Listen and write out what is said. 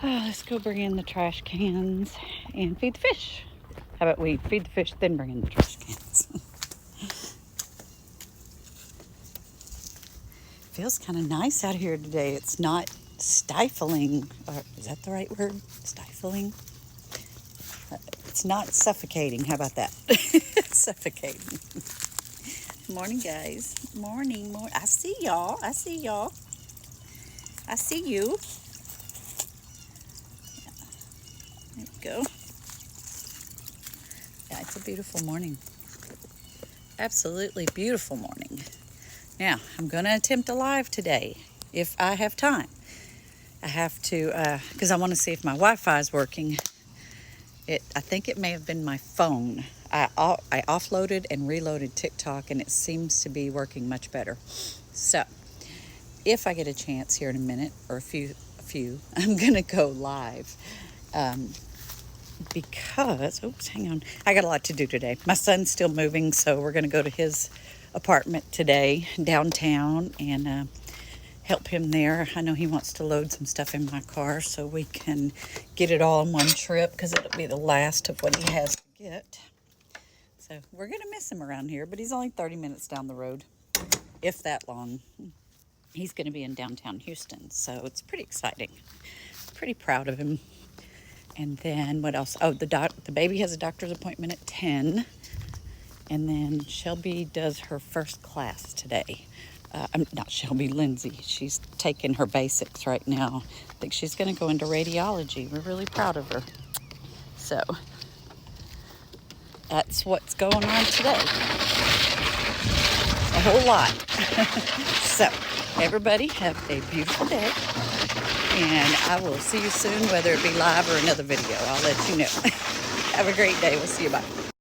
Let's go bring in the trash cans and feed the fish. How about we feed the fish, then bring in the trash cans? Feels kind of nice out here today. It's not stifling. Or is that the right word? Stifling? It's not suffocating. How about that? Suffocating. Morning, guys. Morning. I see y'all. I see y'all. I see you. There you go. Yeah, it's a beautiful morning. Absolutely beautiful morning. Now, I'm going to attempt a live today if I have time. I have to, because I want to see if my Wi-Fi is working. I think it may have been my phone. I offloaded and reloaded TikTok, and it seems to be working much better. So, if I get a chance here in a minute, or a few, I'm going to go live. Because, oops, hang on. I got a lot to do today. My son's still moving, so we're going to go to his apartment today downtown and help him there. I know he wants to load some stuff in my car so we can get it all in one trip because it'll be the last of what he has to get. So we're going to miss him around here, but he's only 30 minutes down the road, if that long. He's going to be in downtown Houston, so it's pretty exciting. Pretty proud of him. And then what else? Oh, the baby has a doctor's appointment at 10. And then Shelby does her first class today. Not Shelby, Lindsay. She's taking her basics right now. I think she's going to go into radiology. We're really proud of her. So that's what's going on today. A whole lot. So everybody have a beautiful day. And I will see you soon, whether it be live or another video. I'll let you know. Have a great day. We'll see you. Bye.